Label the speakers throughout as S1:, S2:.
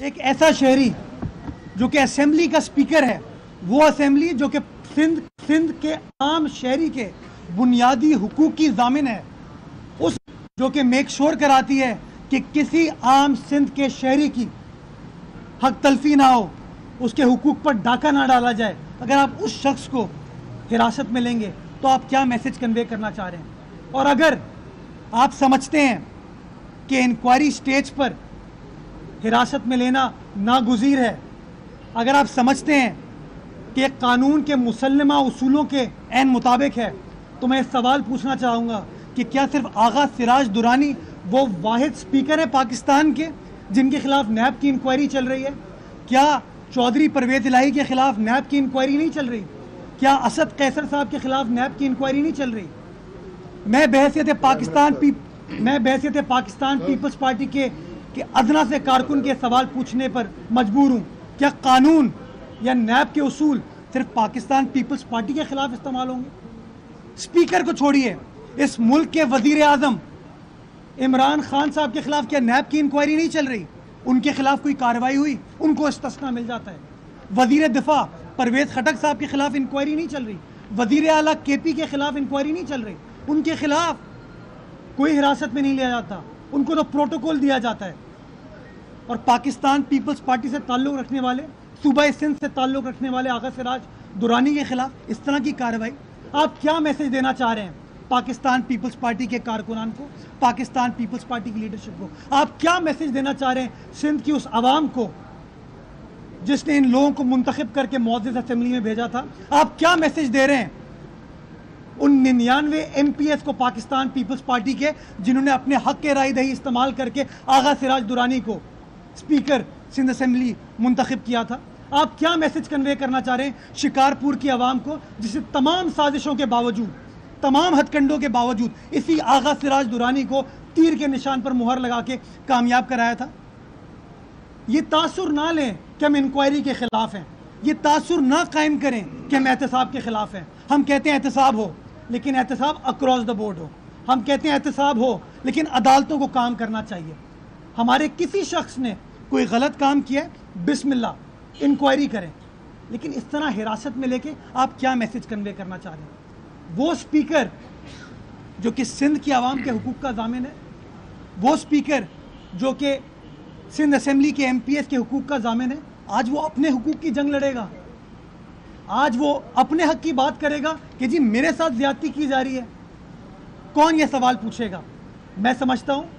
S1: ایک ایسا شہری جو کہ اسمبلی کا سپیکر ہے، وہ اسمبلی جو کہ سندھ کے عام شہری کے بنیادی حقوق کی ضامن ہے، اس جو کہ میک شور کراتی ہے کہ کسی عام سندھ کے شہری کی حق تلفی نہ ہو، اس کے حقوق پر ڈاکہ نہ ڈالا جائے، اگر آپ اس شخص کو حراست میں لیں گے تو آپ کیا میسج کنوے کرنا چاہ رہے ہیں؟ اور اگر آپ سمجھتے ہیں کہ انکوائری سٹیج پر حراست میں لینا ناگزیر ہے، اگر آپ سمجھتے ہیں کہ قانون کے مسلمہ اصولوں کے عین مطابق ہے، تو میں سوال پوچھنا چاہوں گا کہ کیا صرف آغا سراج درانی وہ واحد سپیکر ہیں پاکستان کے جن کے خلاف نیب کی انکوائری چل رہی ہے؟ کیا چودھری پرویز الہی کے خلاف نیب کی انکوائری نہیں چل رہی؟ کیا اسد قیصر صاحب کے خلاف نیب کی انکوائری نہیں چل رہی؟ میں بحیثیت پاکستان پیپلز پارٹی کے ادنا سے کارکن کے سوال پوچھنے پر مجبور ہوں، کیا قانون یا نیب کے اصول صرف پاکستان پیپلز پارٹی کے خلاف استعمال ہوں گے؟ سپیکر کو چھوڑیے، اس ملک کے وزیر اعظم عمران خان صاحب کے خلاف کیا نیب کی انکوائری نہیں چل رہی؟ ان کے خلاف کوئی کارروائی ہوئی؟ ان کو استثنا مل جاتا ہے۔ وزیر دفاع پرویز خٹک صاحب کے خلاف انکوائری نہیں چل رہی، وزیر اعلیٰ کے پی کے خلاف انکوائری نہیں چل رہی، ان کے خلاف کوئی حراست میں نہیں لیا جاتا، ان کو تو پروٹوکول دیا جاتا ہے۔ اور پاکستان پیپلز پارٹی سے تعلق رکھنے والے، صوبہ سندھ سے تعلق رکھنے والے آغا سراج درانی کے خلاف اس طرح کی کارروائی، آپ کیا میسج دینا چاہ رہے ہیں پاکستان پیپلز پارٹی کے کارکنان کو، پاکستان پیپلز پارٹی کی لیڈرشپ کو؟ آپ کیا میسج دینا چاہ رہے ہیں سندھ کی اس عوام کو جس نے ان لوگوں کو منتخب کر کے معزز اسمبلی میں بھیجا تھا؟ آپ کیا میسج دے رہے ہیں ان 99 ایم پی ایس کو پاکستان پیپلز پارٹی کے جنہوں نے اپنے حق کے رائے دہی استعمال کر کے آغا سراج درانی کو سپیکر سندھ اسمبلی منتخب کیا تھا؟ آپ کیا میسج کنوے کرنا چاہ رہے ہیں شکارپور کی عوام کو جسے تمام سازشوں کے باوجود، تمام ہتھ کنڈوں کے باوجود اسی آغا سراج درانی کو تیر کے نشان پر مہر لگا کے کامیاب کرایا تھا؟ یہ تاثر نہ لیں کہ ہم انکوائری کے خلاف ہیں، یہ تاثر نہ قائم کریں کہ ہم احتساب کے خلاف ہیں۔ ہم کہتے ہیں احتساب ہو، لیکن احتساب اکراس دا بورڈ ہو۔ ہم کہتے ہیں احتساب ہو، لیکن عدالتوں کو کام کرنا چاہیے۔ ہمارے کسی شخص نے کوئی غلط کام کیا ہے، بسم اللہ انکوائری کریں، لیکن اس طرح حراست میں لے کے آپ کیا میسج کنوے کرنا چاہ رہے ہیں؟ وہ سپیکر جو کہ سندھ کی عوام کے حقوق کا ضامن ہے، وہ سپیکر جو کہ سندھ اسمبلی کے ایم پی ایس کے حقوق کا ضامن ہے، آج وہ اپنے حقوق کی جنگ لڑے گا، آج وہ اپنے حق کی بات کرے گا کہ جی میرے ساتھ زیادتی کی جا رہی ہے؟ کون یہ سوال پوچھے گا؟ میں سمجھتا ہوں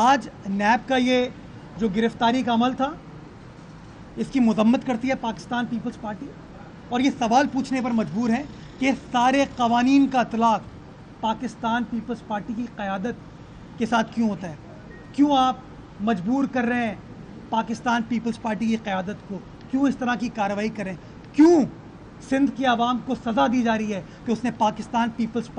S1: آج نیب کا یہ جو گرفتاری کا عمل تھا، اس کی مذمت کرتی ہے پاکستان پیپلز پارٹی، اور یہ سوال پوچھنے پر مجبور ہے کہ سارے قوانین کا اطلاق پاکستان پیپلز پارٹی کی قیادت کے ساتھ کیوں ہوتا ہے؟ کیوں آپ مجبور کر رہے ہیں پاکستان پیپلز پارٹی کی قیادت کو؟ کیوں اس طرح کی کارروائی کریں؟ کیوں سندھ کی عوام کو سزا دی جا رہی ہے کہ اس نے پاکستان پیپلز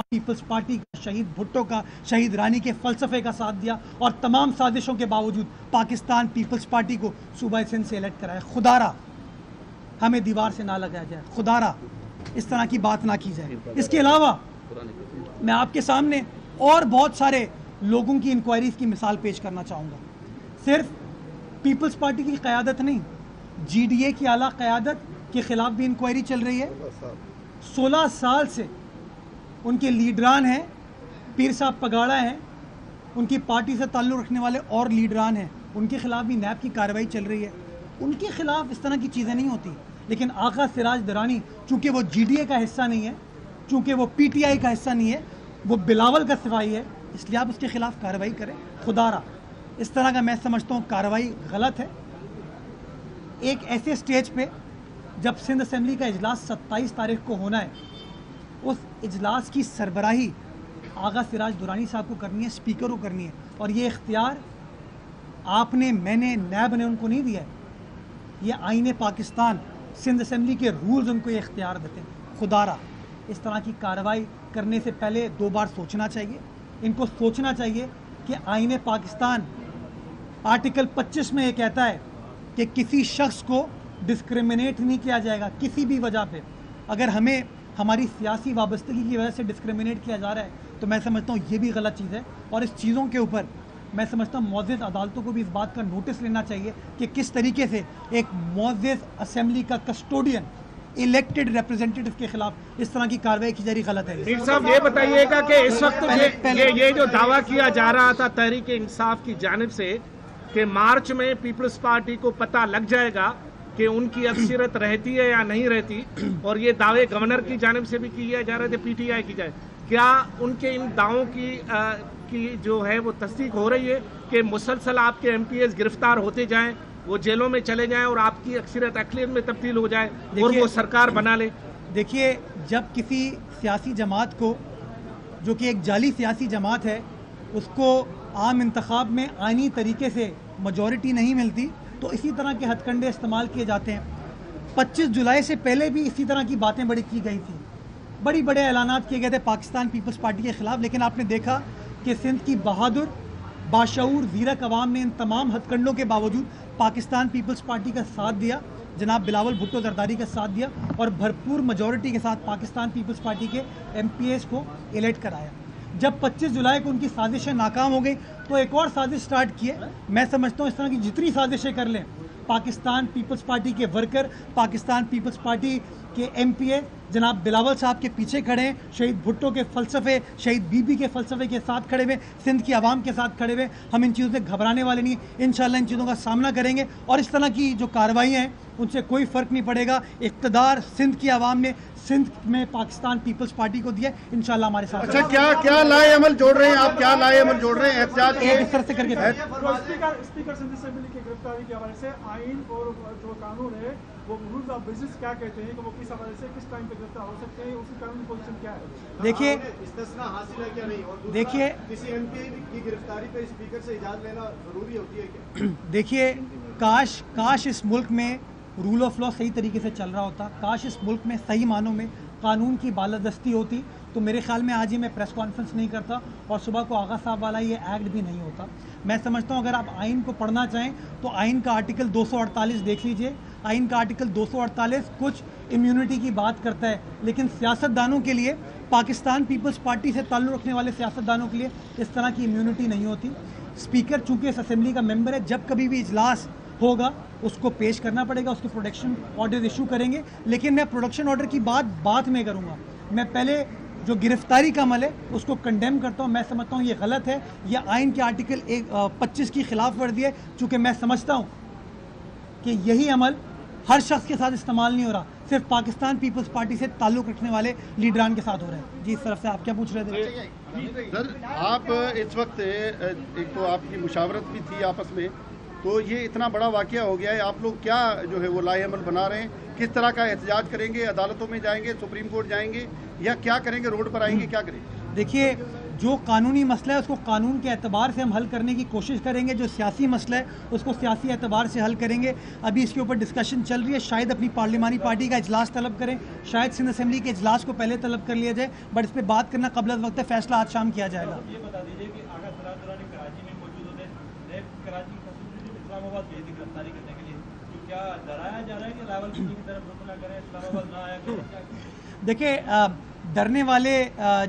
S1: پارٹی کا، شہید بھٹو کا، شہید رانی کے فلسفے کا ساتھ دیا اور تمام سازشوں کے باوجود پاکستان پیپلز پارٹی کو صوبہ سندھ سے الیکٹ کرایا؟ خدارا ہمیں دیوار سے نہ لگایا جائے، خدارا اس طرح کی بات نہ کی جائے۔ اس کے علاوہ میں آپ کے سامنے اور بہت سارے لوگوں کی انکوائریز کی مثال پیش کرنا چاہوں گا۔ صرف پیپلز پارٹی کی قیادت نہیں، جی ڈی اے کی اعلیٰ قیادت کے خلاف بھی انکوائری چل رہی ہے۔ 16 سال سے ان کے لیڈران ہیں، پیر صاحب پگاڑا ہیں، ان کی پارٹی سے تعلق رکھنے والے اور لیڈران ہیں، ان کے خلاف بھی نیب کی کارروائی چل رہی ہے۔ ان کے خلاف اس طرح کی چیزیں نہیں ہوتی، لیکن آغا سراج درانی چونکہ وہ جی ڈی اے کا حصہ نہیں ہے، چونکہ وہ پی ٹی آئی کا حصہ نہیں ہے، وہ بلاول کا سپاہی ہے، اس لیے آپ اس کے خلاف کارروائی کریں۔ خدارا اس طرح کا میں سمجھتا ہوں کارروائی غلط ہے۔ ایک ایسے سٹیج پہ جب سندھ اسمبلی کا اجلاس 27 تاریخ کو ہونا ہے، اس اجلاس کی سربراہی آغا سراج درانی صاحب کو کرنی ہے، سپیکر کو کرنی ہے، اور یہ اختیار آپ نے، میں نے، نیب نے ان کو نہیں دیا ہے، یہ آئین پاکستان، سندھ اسمبلی کے رولز ان کو یہ اختیار دیتے ہیں۔ خدارا اس طرح کی کارروائی کرنے سے پہلے 2 بار سوچنا چاہیے۔ ان کو سوچنا چاہیے کہ آئین پاکستان آرٹیکل 25 میں یہ کہتا ہے کہ کسی شخص کو ڈسکریمنیٹ نہیں کیا جائے گا کسی بھی وجہ پہ۔ اگر ہمیں ہماری سیاسی وابستگی کی وجہ سے ڈسکریمنیٹ کیا جا رہا ہے تو میں سمجھتا ہوں یہ بھی غلط چیز ہے، اور اس چیزوں کے اوپر میں سمجھتا ہوں معزز عدالتوں کو بھی اس بات کا نوٹس لینا چاہیے کہ کس طریقے سے ایک معزز اسمبلی کا کسٹوڈین الیکٹڈ ریپرزینٹیٹو کے خلاف اس طرح کی کارروائی کی جا رہی غلط ہے.
S2: میر صاحب یہ بتائیے گا کہ اس وقت یہ جو دعویٰ کیا جا رہا تھا تحریک انصاف کی جانب سے کہ مارچ میں پیپلز پارٹی کو پتہ لگ جائے گا کہ ان کی اکثریت رہتی ہے یا نہیں رہتی، اور یہ دعوے گورنر کی جانب سے بھی کیے جا رہے تھے، پی ٹی آئی کی جائے، کیا ان کے ان دعووں کی جو ہے وہ تصدیق ہو رہی ہے کہ مسلسل آپ کے ایم پی ایز گرفتار ہوتے جائیں، وہ جیلوں میں چلے جائیں اور آپ کی اکثریت اقلیت میں تبدیل ہو جائے اور وہ سرکار بنا لے؟
S1: دیکھیے، جب کسی سیاسی جماعت کو، جو کہ ایک جعلی سیاسی جماعت ہے، اس کو عام انتخاب میں آئینی طریقے سے میجورٹی نہیں ملتی تو اسی طرح کے ہتھ کنڈے استعمال کیے جاتے ہیں. 25 جولائی سے پہلے بھی اسی طرح کی باتیں بڑی کی گئی تھیں، بڑے اعلانات کیے گئے تھے پاکستان پیپلز پارٹی کے خلاف، لیکن آپ نے دیکھا کہ سندھ کی بہادر باشعور زیرک عوام نے ان تمام ہتھ کنڈوں کے باوجود پاکستان پیپلز پارٹی کا ساتھ دیا، جناب بلاول بھٹو زرداری کا ساتھ دیا اور بھرپور میجورٹی کے ساتھ پاکستان پیپلز پارٹی کے ایم پی ایز کو الیکٹ کرایا. جب 25 جولائی کو ان کی سازشیں ناکام ہو گئی تو ایک اور سازش سٹارٹ کی ہے. میں سمجھتا ہوں اس طرح کی جتنی سازشیں کر لیں پاکستان پیپلز پارٹی کے ورکر، پاکستان پیپلز پارٹی کے ایم پی اے جناب بلاول صاحب کے پیچھے کھڑے ہیں، شہید بھٹو کے فلسفے، شہید بی بی کے فلسفے کے ساتھ کھڑے ہوئے، سندھ کی عوام کے ساتھ کھڑے ہوئے. ہم ان چیزوں سے گھبرانے والے نہیں ہیں، انشاءاللہ ان چیزوں کا سامنا کریں گے اور اس طرح کی جو کارروائیاں ہیں ان سے کوئی فرق نہیں پڑے گا. اقتدار سندھ کی عوام نے سندھ میں پاکستان پیپلز پارٹی کو دیا، انشاءاللہ ہمارے ساتھ.
S3: اچھا، کیا لائے عمل جوڑ رہے ہیں آپ؟ کیا لائے عمل جوڑ رہے ہیں احتجاج
S1: ایک طرح سے کر کے؟
S4: اسپیکر سندھ اسمبلی کی گرفتاری کے حوالے سے آئین اور جو قانون ہے وہ رولز آف بزنس کیا کہتے ہیں کہ وہ کس حوالے سے کس ٹائم پہ گرفتار ہو سکتے ہیں، اس کی قانونی پوزیشن کیا ہے؟
S1: دیکھیے،
S5: استثناء حاصل ہے کیا نہیں، اور
S1: دیکھیے
S5: کسی ایم پی کی گرفتاری پہ اسپیکر سے اجازت لینا ضروری ہوتی ہے کیا؟
S1: دیکھیے، کاش اس ملک میں رول آف لا صحیح طریقے سے چل رہا ہوتا، کاش اس ملک میں صحیح معنوں میں قانون کی بالادستی ہوتی تو میرے خیال میں آج ہی میں پریس کانفرنس نہیں کرتا اور صبح کو آغا صاحب والا یہ ایکٹ بھی نہیں ہوتا. میں سمجھتا ہوں اگر آپ آئین کو پڑھنا چاہیں تو آئین کا آرٹیکل 248 دیکھ لیجئے. آئین کا آرٹیکل 248 کچھ امیونٹی کی بات کرتا ہے، لیکن سیاستدانوں کے لیے، پاکستان پیپلز پارٹی سے تعلق رکھنے والے سیاستدانوں کے لیے اس طرح کی امیونٹی نہیں ہوتی. اسپیکر چونکہ اس اسمبلی کا ممبر ہے، جب کبھی بھی اجلاس ہوگا اس کو پیش کرنا پڑے گا، اس کے پروڈکشن آرڈر ایشو کریں گے. لیکن میں پروڈکشن آرڈر کی بات میں کروں گا. میں پہلے جو گرفتاری کا عمل ہے اس کو کنڈیم کرتا ہوں. میں سمجھتا ہوں یہ غلط ہے، یہ آئین کے آرٹیکل 25 کی خلاف ورزی ہے، چونکہ میں سمجھتا ہوں کہ یہی عمل ہر شخص کے ساتھ استعمال نہیں ہو رہا، صرف پاکستان پیپلز پارٹی سے تعلق رکھنے والے لیڈران کے ساتھ ہو رہا ہے. جی، اس طرف سے آپ کیا پوچھ رہے تھے؟
S3: سر، آپ اس وقت ایک تو آپ کی مشاورت بھی تھی آپس میں، تو یہ اتنا بڑا واقعہ ہو گیا ہے، آپ لوگ کیا جو ہے وہ لائے عمل بنا رہے ہیں؟ کس طرح کا احتجاج کریں گے؟ عدالتوں میں جائیں گے، سپریم کورٹ جائیں گے، یا کیا کریں گے؟ روڈ پر آئیں گے، کیا کریں گے؟
S1: دیکھیے، جو قانونی مسئلہ ہے اس کو قانون کے اعتبار سے ہم حل کرنے کی کوشش کریں گے، جو سیاسی مسئلہ ہے اس کو سیاسی اعتبار سے حل کریں گے. ابھی اس کے اوپر ڈسکشن چل رہی ہے، شاید اپنی پارلیمانی پارٹی کا اجلاس طلب کریں، شاید سندھ اسمبلی کے اجلاس کو پہلے طلب کر لیا جائے، بٹ اس پہ بات کرنا قبل از وقت ہے، فیصلہ آج شام کیا جائے گا.
S4: یہ بتا دیجیے کہ آغا سرادرانی کراچی میں موجود ہوتے ہیں، کراچی اسلام آباد گئی تھی گرفتاری کرنے کے لیے، تو کیا ڈرایا جا رہا ہے کہ راول پنڈی کی طرف رخ نہ کریں، اسلام آباد نہ آیا کریں؟
S1: دیکھیں، ڈرنے والے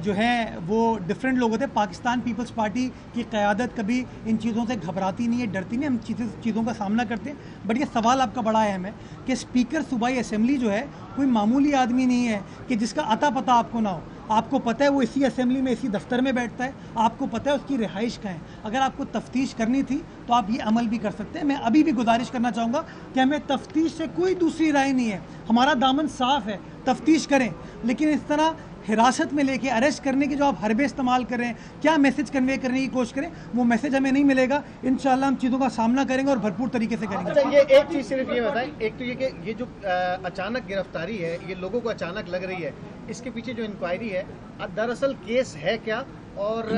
S1: جو ہیں وہ ڈفرینٹ لوگ ہوتے ہیں. پاکستان پیپلز پارٹی کی قیادت کبھی ان چیزوں سے گھبراتی نہیں ہے، ڈرتی نہیں. ہم چیزوں کا سامنا کرتے ہیں. بٹ یہ سوال آپ کا بڑا اہم ہے کہ اسپیکر صوبائی اسمبلی جو ہے کوئی معمولی آدمی نہیں ہے کہ جس کا عطا پتہ آپ کو نہ ہو. آپ کو پتہ ہے وہ اسی اسمبلی میں اسی دفتر میں بیٹھتا ہے، آپ کو پتہ ہے اس کی رہائش کہاں ہے. اگر آپ کو تفتیش کرنی تھی تو آپ یہ عمل بھی کر سکتے ہیں. میں ابھی بھی گزارش کرنا چاہوں گا کہ ہمیں تفتیش سے کوئی دوسری رائے نہیں ہے، ہمارا دامن صاف ہے، تفتیش کریں. لیکن اس طرح حراست میں لے کے اریسٹ کرنے کے جو آپ حربے استعمال کر رہے ہیں، کیا میسج کنوے کرنے کی کوشش کریں، وہ میسج ہمیں نہیں ملے گا. انشاءاللہ ہم چیزوں کا سامنا کریں گے اور بھرپور طریقے سے کریں گے.
S5: اچھا، یہ ایک چیز صرف یہ بتائیں، ایک تو یہ کہ یہ جو اچانک گرفتاری ہے، یہ لوگوں کو اچانک لگ رہی ہے، اس کے پیچھے جو انکوائری ہے دراصل کیس ہے کیا، اور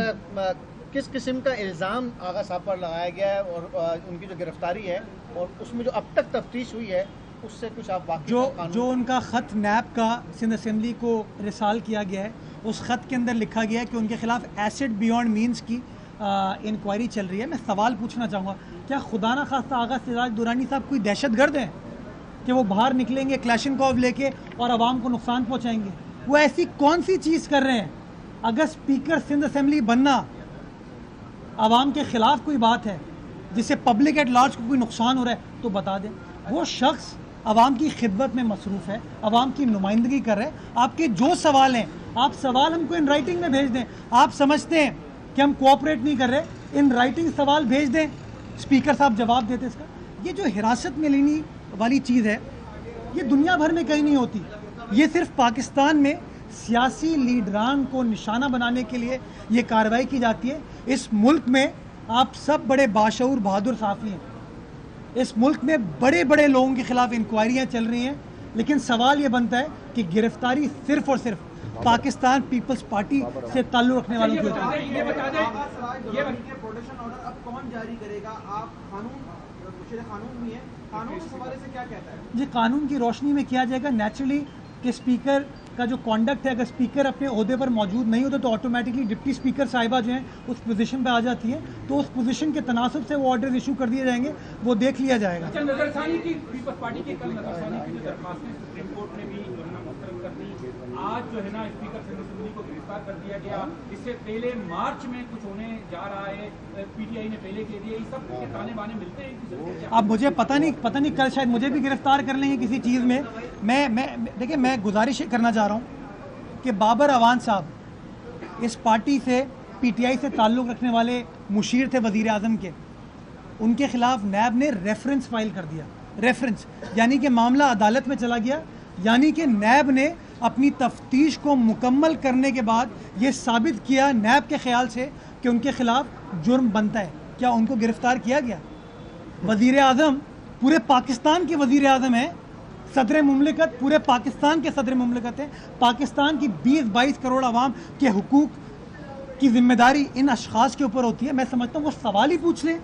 S5: کس قسم کا الزام آغا صاحب پر لگایا گیا ہے، اور ان کی جو گرفتاری ہے اور اس میں جو اب تک تفتیش ہوئی ہے اس سے کچھ آپ واقعی
S1: جو ان کا خط نیب کا سندھ اسمبلی کو رسال کیا گیا ہے، اس خط کے اندر لکھا گیا ہے کہ ان کے خلاف ایسڈ بیونڈ مینز کی انکوائری چل رہی ہے. میں سوال پوچھنا چاہوں گا، کیا خدا نہ خواستہ آغا سراج درانی صاحب کوئی دہشت گرد ہیں کہ وہ باہر نکلیں گے کلاشنکوف لے کے اور عوام کو نقصان پہنچائیں گے؟ وہ ایسی کون سی چیز کر رہے ہیں؟ اگر اسپیکر سندھ اسمبلی بننا عوام کے خلاف کوئی بات ہے جس سے پبلک ایٹ لارج کو کوئی نقصان ہو رہا ہے تو بتا دیں. وہ شخص عوام کی خدمت میں مصروف ہے, عوام کی نمائندگی کر رہے ہیں. آپ کے جو سوال ہیں آپ سوال ہم کو ان رائٹنگ میں بھیج دیں. آپ سمجھتے ہیں کہ ہم کوآپریٹ نہیں کر رہے, ان رائٹنگ سوال بھیج دیں, اسپیکر صاحب جواب دیتے اس کا. یہ جو حراست میں لینے والی چیز ہے یہ دنیا بھر میں کہیں نہیں ہوتی. یہ صرف پاکستان میں سیاسی لیڈران کو نشانہ بنانے کے لیے یہ کارروائی کی جاتی ہے. اس ملک میں آپ سب بڑے باشعور بہادر صحافی ہیں, اس ملک میں بڑے بڑے لوگوں کے خلاف انکوائریاں چل رہی ہیں, لیکن سوال یہ بنتا ہے کہ گرفتاری صرف اور صرف پاکستان پیپلز پارٹی سے تعلق رکھنے والوں کی ہوتی ہے.
S6: یہ بتا دیں یہ پروٹیکشن آرڈر اب کون جاری کرے گا؟ آپ قانون بھی ہے, قانون اس حوالے سے کیا کہتا ہے؟
S1: جی قانون کی روشنی میں کیا جائے گا نیچرلی کہ اسپیکر کا جو کانڈکٹ ہے, اگر اسپیکر اپنے عہدے پر موجود نہیں ہوتا تو آٹومیٹکلی ڈپٹی اسپیکر صاحبہ جو ہیں اس پوزیشن پہ آ جاتی ہیں, تو اس پوزیشن کے تناسب سے وہ آرڈر ایشو کر دیے جائیں گے, وہ دیکھ لیا جائے گا.
S7: نظر ثانی کی پیپلز پارٹی کی کل نظر ثانی کی جو درخواستیں سپریم کورٹ نے بھی جو ہے نا مسترد کر دی. آج جو ہے نا اسپیکر سندھ اسمبلی کو گرفتار کر دیا گیا. اس سے پہلے مارچ میں کچھ ہونے جا رہا ہے, پی ٹی آئی نے پہلے کہہ دیا. یہ سب کے تانے بانے ملتے ہیں.
S1: اب مجھے پتہ نہیں کل شاید مجھے بھی گرفتار کر لیں گے کسی چیز میں. دیکھیں میں گزارش کرنا چاہ رہا ہوں کہ بابر اعوان صاحب اس پارٹی سے پی ٹی آئی سے تعلق رکھنے والے مشیر تھے وزیر اعظم کے, ان کے خلاف نیب نے ریفرنس فائل کر دیا. ریفرنس یعنی کہ معاملہ عدالت میں چلا گیا, یعنی کہ نیب نے اپنی تفتیش کو مکمل کرنے کے بعد یہ ثابت کیا نیب کے خیال سے کہ ان کے خلاف جرم بنتا ہے. کیا ان کو گرفتار کیا گیا؟ وزیر اعظم پورے پاکستان کے وزیر اعظم ہیں, صدر مملکت پورے پاکستان کے صدر مملکت ہیں. پاکستان کی 20-22 کروڑ عوام کے حقوق کی ذمہ داری ان اشخاص کے اوپر ہوتی ہے. میں سمجھتا ہوں وہ سوال ہی پوچھ لیں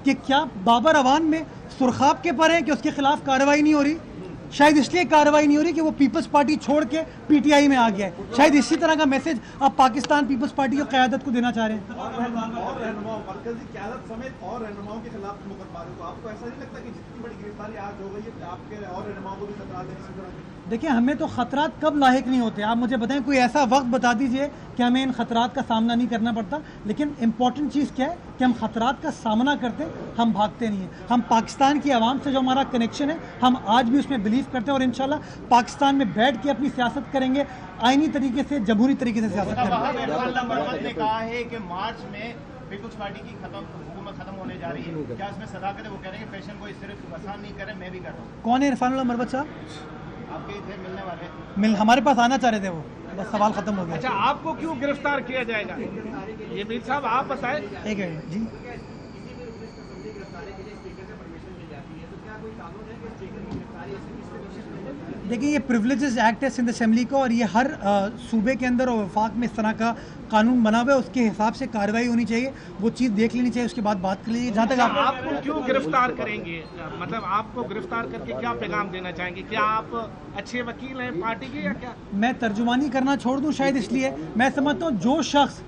S1: کہ کیا بابر اعوان میں سرخاب کے پر ہیں کہ اس کے خلاف کارروائی نہیں ہو رہی. شاید اس لیے کارروائی نہیں ہو رہی کہ وہ پیپلز پارٹی چھوڑ کے پی ٹی آئی میں آ گیا ہے. شاید اسی طرح کا میسج آپ پاکستان پیپلز پارٹی کی قیادت کو دینا چاہ رہے ہیں.
S6: اور رہنماؤں مرکزی قیادت سمیت اور رہنماؤں کے خلاف مقدمات ہیں, تو آپ کو ایسا نہیں لگتا کہ جتنی بڑی گرفتاری آج ہو گئی ہے آپ کے اور رہنماؤں کو بھی خطرات ہیں اسی طرح؟
S1: دیکھیں ہمیں تو خطرات کب لاحق نہیں ہوتے. آپ مجھے بتائیں کوئی ایسا وقت بتا دیجئے کہ ہمیں ان خطرات کا سامنا نہیں کرنا پڑتا. لیکن امپورٹنٹ چیز کیا ہے کہ ہم خطرات کا سامنا کرتے, ہم بھاگتے نہیں ہیں. ہم پاکستان کی عوام سے جو ہمارا کنیکشن ہے ہم آج بھی اس میں بلیو کرتے ہیں, اور انشاءاللہ پاکستان میں بیٹھ کے اپنی سیاست کریں گے, آئینی طریقے سے, جمہوری طریقے سے سیاست کریں گے.
S5: نے کہا ہے کہ مارچ میں پیپلز پارٹی کی حکومت ختم ہونے جا رہی ہے, کیا اس میں صداقت ہے؟ وہ کہہ رہے ہیں کہ پیشن کو صرف آسان نہیں کریں, میں بھی کر رہا ہوں.
S1: کون ہے عرفان اللہ مربت صاحب؟
S5: آپ کے تھے ملنے والے,
S1: ہمارے پاس آنا چاہ رہے تھے, وہ بس سوال ختم ہو گیا.
S2: اچھا آپ کو کیوں گرفتار کیا جائے گا یہ میر صاحب آپ بتائیں.
S1: ایک منٹ جی. دیکھیں یہ پریولیجز ایکٹ ہے سندھ اسمبلی کا, اور یہ ہر صوبے کے اندر اور وفاق میں اس طرح کا قانون بنا ہوا ہے, اس کے حساب سے کارروائی ہونی چاہیے, وہ چیز دیکھ لینی چاہیے, اس کے بعد بات کر لیجیے. جہاں تک
S2: آپ کو کیوں گرفتار کریں گے, مطلب آپ کو گرفتار کر کے کیا پیغام دینا چاہیں گے؟ کیا آپ اچھے وکیل ہیں پارٹی کے یا کیا؟
S1: میں ترجمانی کرنا چھوڑ دوں شاید اس لیے. میں سمجھتا ہوں جو شخص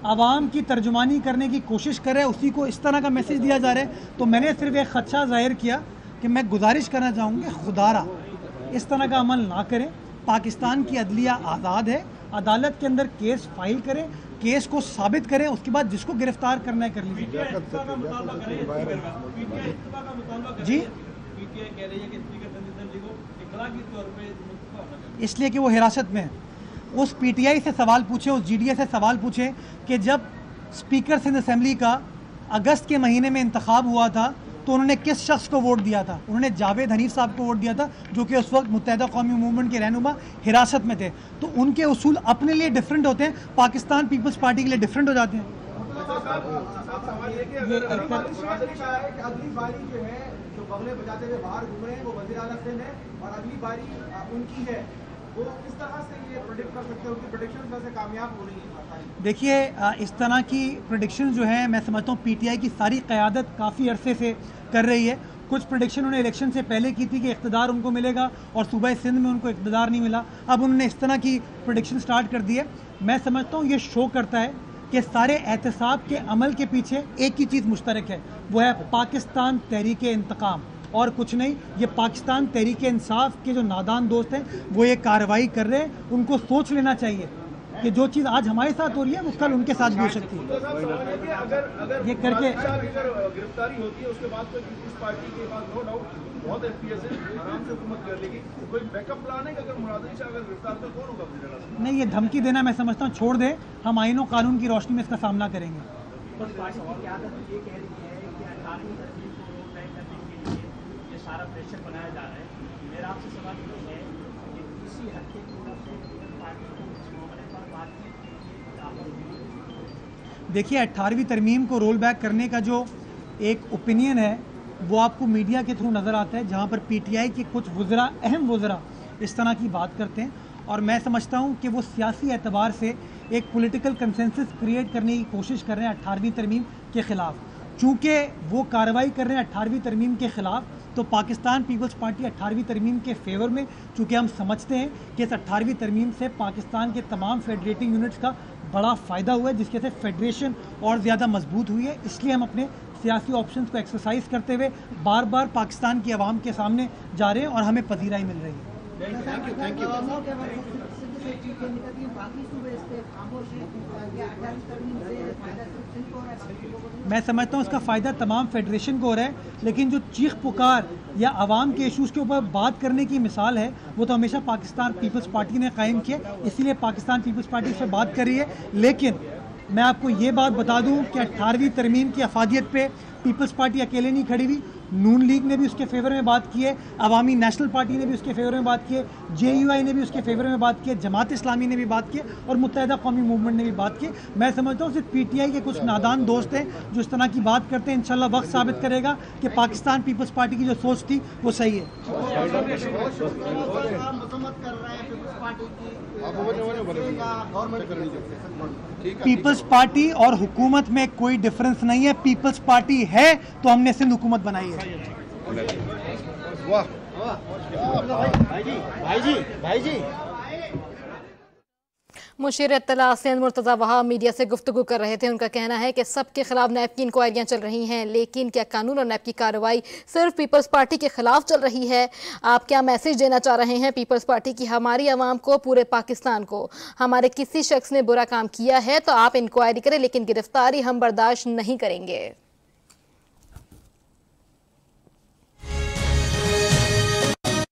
S1: عوام کی ترجمانی کرنے کی کوشش کرے اسی کو اس طرح کا میسج دیا جا رہا ہے, تو میں نے صرف ایک خدشہ ظاہر کیا کہ میں گزارش کرنا چاہوں گا خدا را اس طرح کا عمل نہ کریں. پاکستان کی عدلیہ آزاد ہے, عدالت کے اندر کیس فائل کریں, کیس کو ثابت کریں, اس کے بعد جس کو گرفتار کرنا ہے کر لیجیے. جی اس لیے کہ وہ حراست میں ہے. اس پی ٹی آئی سے سوال پوچھیں, اس جی ڈی اے سے سوال پوچھیں کہ جب اسپیکر سندھ اسمبلی کا اگست کے مہینے میں انتخاب ہوا تھا تو انہوں نے کس شخص کو ووٹ دیا تھا؟ انہوں نے جاوید حنیف صاحب کو ووٹ دیا تھا, جو کہ اس وقت متحدہ قومی موومنٹ کے رہنما حراست میں تھے. تو ان کے اصول اپنے لیے ڈیفرنٹ ہوتے ہیں, پاکستان پیپلز پارٹی کے لیے ڈیفرنٹ ہو جاتے ہیں.
S6: اگلی باری جو ہے جو بغلے بجاتے ہوئے باہر گھومے ہیں وہ وزیر اعلیٰ سندھ ہے, اور اگلی باری ان کی ہے, وہ کس طرح سے یہ پریڈکٹ کر سکتے ہیں؟ ان کی پریڈکشن ویسے کامیاب ہو رہی ہے؟
S1: دیکھیے اس طرح کی پریڈکشن جو ہے میں سمجھتا ہوں پی ٹی آئی کی ساری قیادت کافی عرصے سے کر رہی ہے. کچھ پریڈکشن انہوں نے الیکشن سے پہلے کی تھی کہ اقتدار ان کو ملے گا, اور صوبہ سندھ میں ان کو اقتدار نہیں ملا. اب انہوں نے اس طرح کی پریڈکشن سٹارٹ کر دی ہے. میں سمجھتا ہوں یہ شو کرتا ہے کہ سارے احتساب کے عمل کے پیچھے ایک ہی چیز مشترک ہے, وہ ہے پاکستان تحریک انتقام, اور کچھ نہیں. یہ پاکستان تحریک انصاف کے جو نادان دوست ہیں وہ یہ کارروائی کر رہے ہیں, ان کو سوچ لینا چاہیے کہ جو چیز آج ہمارے ساتھ ہو رہی ہے وہ کل ان کے ساتھ بھی ہو سکتی ہے. یہ کر کے
S6: گرفتاری ہوتی ہے اس کے بعد تو پیپلز پارٹی کے پاس نو ڈاؤٹ بہت ایف پی ایس ہے, آرام سے حکومت کر لے گی. کوئی بیک اپ پلان ہے کہ اگر مراد علی شاہ اگر گرفتار تو کون ہوگا وزیر اعظم؟
S1: نہیں, یہ دھمکی دینا میں سمجھتا ہوں چھوڑ دے, ہم آئین و قانون کی روشنی میں اس کا سامنا کریں گے.
S4: پارٹی کی قیادت یہ کہہ رہی ہے کہ 18ویں ترمیم کو روڈ میپ کرنے کے لیے یہ سارا پریشر بنایا جا رہا ہے. میرا آپ سے سوال یہ ہے کہ کسی حد کے پارٹی کو اس معاملے پر بات کی.
S1: دیکھیے 18ویں ترمیم کو رول بیک کرنے کا جو ایک اوپینین ہے وہ آپ کو میڈیا کے تھرو نظر آتا ہے, جہاں پر پی ٹی آئی کے کچھ وزراء, اہم وزراء اس طرح کی بات کرتے ہیں, اور میں سمجھتا ہوں کہ وہ سیاسی اعتبار سے ایک پولیٹیکل کنسنسس کریٹ کرنے کی کوشش کر رہے ہیں 18ویں ترمیم کے خلاف. چونکہ وہ کارروائی کر رہے ہیں 18ویں ترمیم کے خلاف, تو پاکستان پیپلز پارٹی 18ویں ترمیم کے فیور میں, چونکہ ہم سمجھتے ہیں کہ اس 18ویں ترمیم سے پاکستان کے تمام فیڈریٹنگ یونٹس کا بڑا فائدہ ہوا ہے, جس کے سے فیڈریشن اور زیادہ مضبوط ہوئی ہے. اس لیے ہم اپنے سیاسی آپشنز کو ایکسرسائز کرتے ہوئے بار بار پاکستان کی عوام کے سامنے جا رہے ہیں اور ہمیں پذیرائی مل رہی ہے. میں سمجھتا ہوں اس کا فائدہ تمام فیڈریشن کو ہو رہا ہے, لیکن جو چیخ پکار یا عوام کے ایشوز کے اوپر بات کرنے کی مثال ہے وہ تو ہمیشہ پاکستان پیپلز پارٹی نے قائم کیا, اسی لیے پاکستان پیپلز پارٹی اس سے بات کر رہی ہے. لیکن میں آپ کو یہ بات بتا دوں کہ 18ویں ترمیم کی افادیت پہ پیپلز پارٹی اکیلے نہیں کھڑی ہوئی, نون لیگ نے بھی اس کے فیور میں بات کی ہے, عوامی نیشنل پارٹی نے بھی اس کے فیور میں بات کی ہے, جے یو آئی نے بھی اس کے فیور میں بات کی ہے, جماعت اسلامی نے بھی بات کی ہے, اور متحدہ قومی موومنٹ نے بھی بات کی. میں سمجھتا ہوں صرف پی ٹی آئی کے کچھ نادان دوست ہیں جو اس طرح کی بات کرتے ہیں. انشاءاللہ وقت ثابت کرے گا کہ پاکستان پیپلز پارٹی کی جو سوچ تھی وہ صحیح ہے. پیپلز پارٹی اور حکومت میں کوئی ڈفرنس نہیں ہے. پیپلز پارٹی ہے تو ہم نے سندھ حکومت بنائی ہے.
S8: مشیر اطلاع سندھ مرتضی وہاب میڈیا سے گفتگو کر رہے تھے. ان کا کہنا ہے کہ سب کے خلاف نیب کی انکوائریاں چل رہی ہیں, لیکن کیا قانون اور نیب کی کارروائی صرف پیپلز پارٹی کے خلاف چل رہی ہے؟ آپ کیا میسج دینا چاہ رہے ہیں پیپلز پارٹی کی ہماری عوام کو, پورے پاکستان کو؟ ہمارے کسی شخص نے برا کام کیا ہے تو آپ انکوائری کریں, لیکن گرفتاری ہم برداشت نہیں کریں گے.